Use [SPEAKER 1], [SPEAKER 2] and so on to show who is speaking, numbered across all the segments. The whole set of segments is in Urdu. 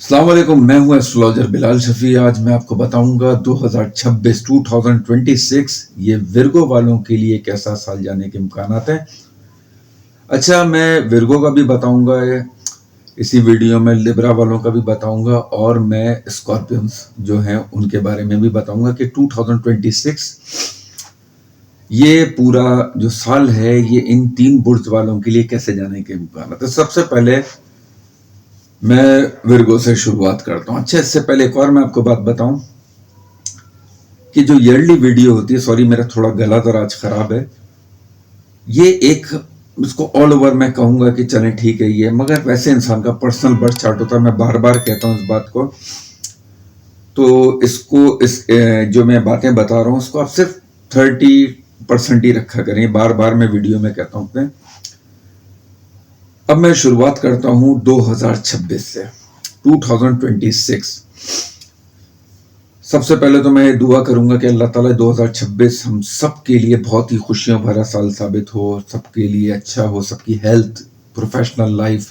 [SPEAKER 1] السلام علیکم، میں ہوں ایسٹرولوجر بلال شفیع۔ آج میں آپ کو بتاؤں گا 2026 یہ ورگو والوں کے لیے کیسا سال جانے کے امکانات ہیں۔ اچھا، میں ورگو کا بھی بتاؤں گا اسی ویڈیو میں، لبرا والوں کا بھی بتاؤں گا، اور میں اسکارپینز جو ہیں ان کے بارے میں بھی بتاؤں گا کہ 2026 یہ پورا جو سال ہے یہ ان تین برج والوں کے لیے کیسے جانے کے امکانات ہیں۔ سب سے پہلے میں ورگو سے شروعات کرتا ہوں۔ اچھا، اس سے پہلے ایک اور میں آپ کو بات بتاؤں کہ جو ایئرلی ویڈیو ہوتی ہے، سوری میرا تھوڑا گلا ذرا آج خراب ہے، یہ ایک اس کو آل اوور میں کہوں گا کہ چلیں ٹھیک ہے یہ، مگر ویسے انسان کا پرسنل برتھ چارٹ ہوتا ہے، میں بار بار کہتا ہوں اس بات کو، تو اس جو میں باتیں بتا رہا ہوں اس کو آپ صرف 30% ہی رکھا کریں، بار بار میں ویڈیو میں کہتا ہوں اپنے۔ اب میں شروعات کرتا ہوں 2026 سے 2026۔ سب سے پہلے تو میں دعا کروں گا کہ اللہ تعالیٰ 2026 ہم سب کے لیے بہت ہی خوشیوں بھرا سال ثابت ہو، سب کے لیے اچھا ہو، سب کی ہیلتھ، پروفیشنل لائف،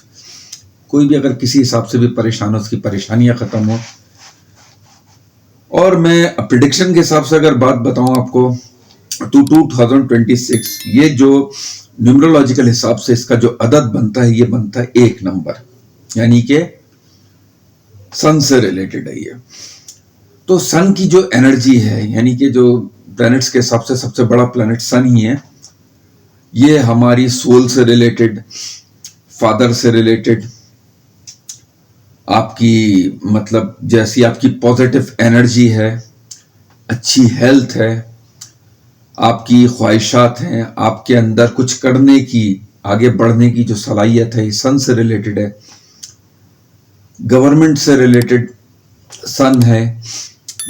[SPEAKER 1] کوئی بھی اگر کسی حساب سے بھی پریشان ہو اس کی پریشانیاں ختم ہو۔ اور میں پریڈکشن کے حساب سے اگر بات بتاؤں آپ کو تو 2026 یہ جو نیومرولوجیکل حساب سے اس کا جو عدد بنتا ہے یہ بنتا ہے 1 نمبر، یعنی کہ سن سے ریلیٹڈ ہے یہ۔ تو سن کی جو انرجی ہے، یعنی کہ جو پلانٹس کے حساب سے سب سے بڑا پلانٹ سن ہی ہے، یہ ہماری سول سے ریلیٹڈ، فادر سے ریلیٹڈ، آپ کی مطلب جیسی آپ کی پازیٹیو انرجی ہے، اچھی ہیلتھ ہے، آپ کی خواہشات ہیں، آپ کے اندر کچھ کرنے کی، آگے بڑھنے کی جو صلاحیت ہے، یہ سن سے ریلیٹڈ ہے۔ گورنمنٹ سے ریلیٹڈ سن ہے،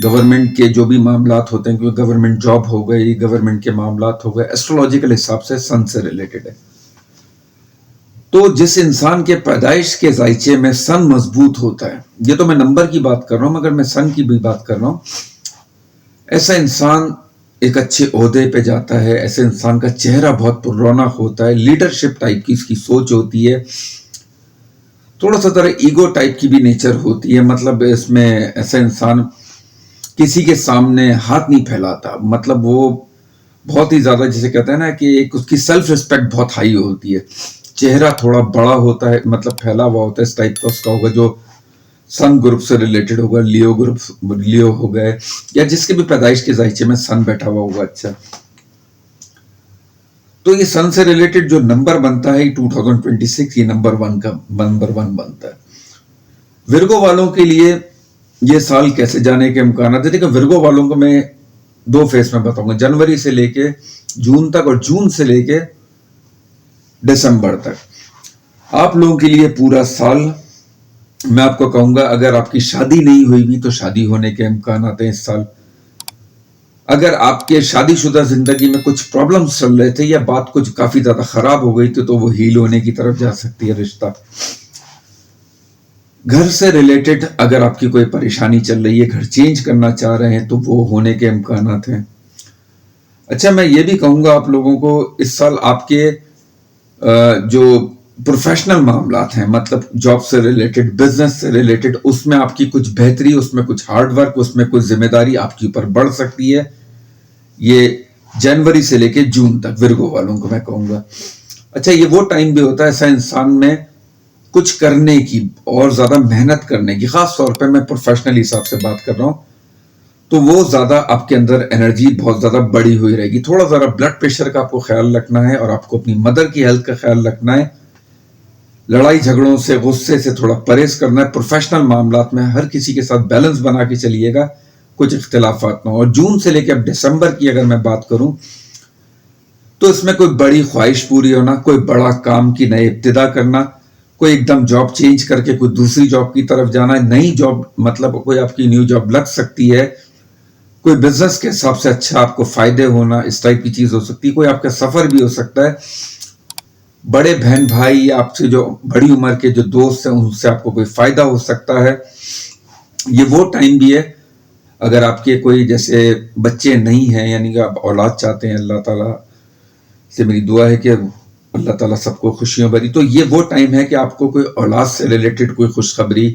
[SPEAKER 1] گورنمنٹ کے جو بھی معاملات ہوتے ہیں، کیونکہ گورنمنٹ جاب ہو گئی، گورنمنٹ کے معاملات ہو گئے، ایسٹرولوجیکل حساب سے سن سے ریلیٹڈ ہے۔ تو جس انسان کے پیدائش کے ذائچے میں سن مضبوط ہوتا ہے، یہ تو میں نمبر کی بات کر رہا ہوں مگر میں سن کی بھی بات کر رہا ہوں، ایسا انسان ایک اچھے عہدے پہ جاتا ہے، ایسے انسان کا چہرہ بہت پر رونق ہوتا ہے، لیڈرشپ ٹائپ کی اس کی سوچ ہوتی ہے، تھوڑا سا ذرا ایگو ٹائپ کی بھی نیچر ہوتی ہے، مطلب اس میں ایسا انسان کسی کے سامنے ہاتھ نہیں پھیلاتا، مطلب وہ بہت ہی زیادہ جسے کہتے ہیں نا کہ ایک اس کی سیلف ریسپیکٹ بہت ہائی ہوتی ہے، چہرہ تھوڑا بڑا ہوتا ہے، مطلب پھیلا ہوا ہوتا ہے، اس ٹائپ کا اس کا ہوگا جو سن گروپ سے ریلیٹڈ ہوگا، لیو ہو گئے، یا جس کے بھی پیدائش کے ذائچے میں سن بیٹھا ہوا ہوگا۔ اچھا، تو یہ سن سے ریلیٹڈ جو نمبر بنتا ہے 2026 یہ نمبر 1 بنتا ہے۔ ورگو والوں کے لیے یہ سال کیسے جانے کے امکانات ہیں؟ دیکھیں، ورگو والوں کو میں 2 فیز میں بتاؤں گا، جنوری سے لے کے جون تک اور جون سے لے کے دسمبر تک۔ آپ لوگوں کے لیے پورا سال میں آپ کو کہوں گا، اگر آپ کی شادی نہیں ہوئی بھی تو شادی ہونے کے امکانات ہیں اس سال۔ اگر آپ کے شادی شدہ زندگی میں کچھ پرابلمز چل رہے تھے یا بات کچھ کافی زیادہ خراب ہو گئی تھی تو وہ ہیل ہونے کی طرف جا سکتی ہے رشتہ۔ گھر سے ریلیٹڈ اگر آپ کی کوئی پریشانی چل رہی ہے، گھر چینج کرنا چاہ رہے ہیں تو وہ ہونے کے امکانات ہیں۔ اچھا، میں یہ بھی کہوں گا آپ لوگوں کو اس سال آپ کے جو پروفیشنل معاملات ہیں، مطلب جاب سے ریلیٹڈ، بزنس سے ریلیٹڈ، اس میں آپ کی کچھ بہتری، اس میں کچھ ہارڈ ورک، اس میں کچھ ذمہ داری آپ کے اوپر بڑھ سکتی ہے۔ یہ جنوری سے لے کے جون تک ورگو والوں کو میں کہوں گا۔ اچھا، یہ وہ ٹائم بھی ہوتا ہے ایسا انسان میں کچھ کرنے کی اور زیادہ محنت کرنے کی، خاص طور پہ میں پروفیشنل حساب سے بات کر رہا ہوں، تو وہ زیادہ آپ کے اندر انرجی بہت زیادہ بڑی ہوئی رہے گی۔ تھوڑا ذرا بلڈ پریشر کا آپ کو خیال رکھنا ہے، اور آپ کو اپنی مدر کی ہیلتھ کا خیال رکھنا ہے، لڑائی جھگڑوں سے، غصے سے تھوڑا پرہیز کرنا ہے، پروفیشنل معاملات میں ہر کسی کے ساتھ بیلنس بنا کے چلیے گا، کچھ اختلافات نہ ہو۔ اور جون سے لے کے اب دسمبر کی اگر میں بات کروں تو اس میں کوئی بڑی خواہش پوری ہونا، کوئی بڑا کام کی نئے ابتدا کرنا، کوئی ایک دم جاب چینج کر کے کوئی دوسری جاب کی طرف جانا ہے، نئی جاب مطلب کوئی آپ کی نیو جاب لگ سکتی ہے، کوئی بزنس کے حساب سے اچھا آپ کو فائدے ہونا، اس ٹائپ کی چیز ہو سکتی ہے، کوئی آپ کا سفر بھی ہو سکتا ہے، بڑے بہن بھائی یا آپ سے جو بڑی عمر کے جو دوست ہیں ان سے آپ کو کوئی فائدہ ہو سکتا ہے۔ یہ وہ ٹائم بھی ہے اگر آپ کے کوئی جیسے بچے نہیں ہیں، یعنی کہ آپ اولاد چاہتے ہیں، اللہ تعالیٰ سے میری دعا ہے کہ اللہ تعالیٰ سب کو خوشیوں بھری، تو یہ وہ ٹائم ہے کہ آپ کو کوئی اولاد سے ریلیٹڈ کوئی خوشخبری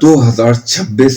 [SPEAKER 1] 2026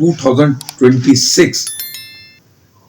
[SPEAKER 1] 2026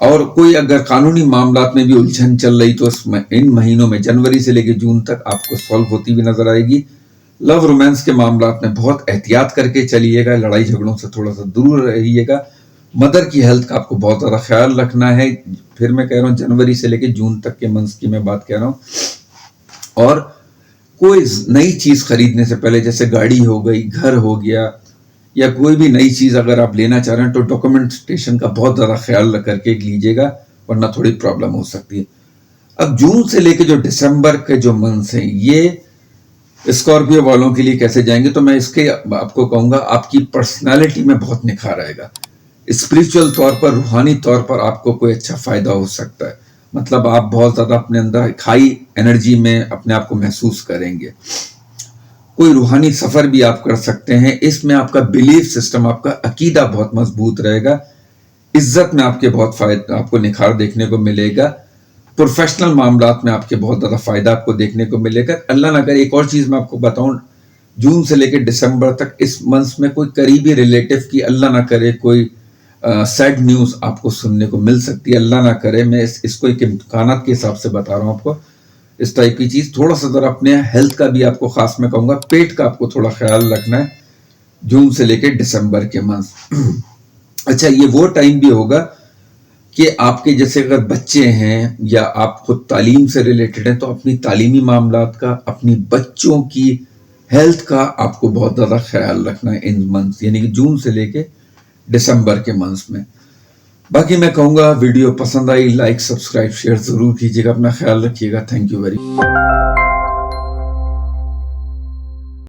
[SPEAKER 1] اور کوئی اگر قانونی معاملات میں بھی الجھن چل رہی تو ان مہینوں میں جنوری سے لے کے جون تک آپ کو سالو ہوتی بھی نظر آئے گی. لو رومانس کے معاملات میں بہت احتیاط کر کے چلیے گا, لڑائی جھگڑوں سے تھوڑا سا دور رہیے گا. مدر کی ہیلتھ کا آپ کو بہت زیادہ خیال رکھنا ہے. پھر میں کہہ رہا ہوں جنوری سے لے کے جون تک کے منتھ کی میں بات کہہ رہا ہوں. اور کوئی نئی چیز خریدنے سے پہلے, جیسے گاڑی ہو گئی, گھر ہو گیا, یا کوئی بھی نئی چیز اگر آپ لینا چاہ رہے ہیں تو ڈاکومنٹیشن کا بہت زیادہ خیال رکھ کر کے لیجیے گا, ورنہ تھوڑی پرابلم ہو سکتی ہے. اب جون سے لے کے جو دسمبر کے جو منتھس ہیں یہ اسکارپیو والوں کے لیے کیسے جائیں گے, تو میں اس کے آپ کو کہوں گا آپ کی پرسنالٹی میں بہت نکھار آئے گا. اسپریچول طور پر, روحانی طور پر آپ کو کوئی اچھا فائدہ ہو سکتا ہے. مطلب آپ بہت زیادہ اپنے اندر ہائی انرجی میں اپنے آپ کو محسوس کریں گے. کوئی روحانی سفر بھی آپ کر سکتے ہیں. اس میں آپ کا بلیف سسٹم, آپ کا عقیدہ بہت مضبوط رہے گا. عزت میں آپ کے بہت فائدہ, آپ کو نکھار دیکھنے کو ملے گا. پروفیشنل معاملات میں آپ کے بہت زیادہ فائدہ آپ کو دیکھنے کو ملے گا. اللہ نہ کرے, ایک اور چیز میں آپ کو بتاؤں, جون سے لے کے دسمبر تک اس منتھ میں کوئی قریبی ریلیٹو کی اللہ نہ کرے کوئی سیڈ نیوز آپ کو سننے کو مل سکتی ہے. اللہ نہ کرے, میں اس کو ایک امکانات کے حساب سے بتا رہا ہوں آپ کو. اس ٹائپ کی چیز, تھوڑا سا ذرا اپنے ہیلتھ کا بھی آپ کو خاص میں کہوں گا, پیٹ کا آپ کو تھوڑا خیال رکھنا ہے جون سے لے کے دسمبر کے منتھ. اچھا, یہ وہ ٹائم بھی ہوگا کہ آپ کے جیسے اگر بچے ہیں یا آپ خود تعلیم سے ریلیٹڈ ہیں تو اپنی تعلیمی معاملات کا, اپنی بچوں کی ہیلتھ کا آپ کو بہت زیادہ خیال رکھنا ہے ان منتھ, یعنی کہ جون سے لے کے دسمبر کے منتھ میں. باقی میں کہوں گا ویڈیو پسند آئی, لائک, سبسکرائب, شیئر ضرور کیجیے گا. اپنا خیال رکھیے گا. Thank you very much.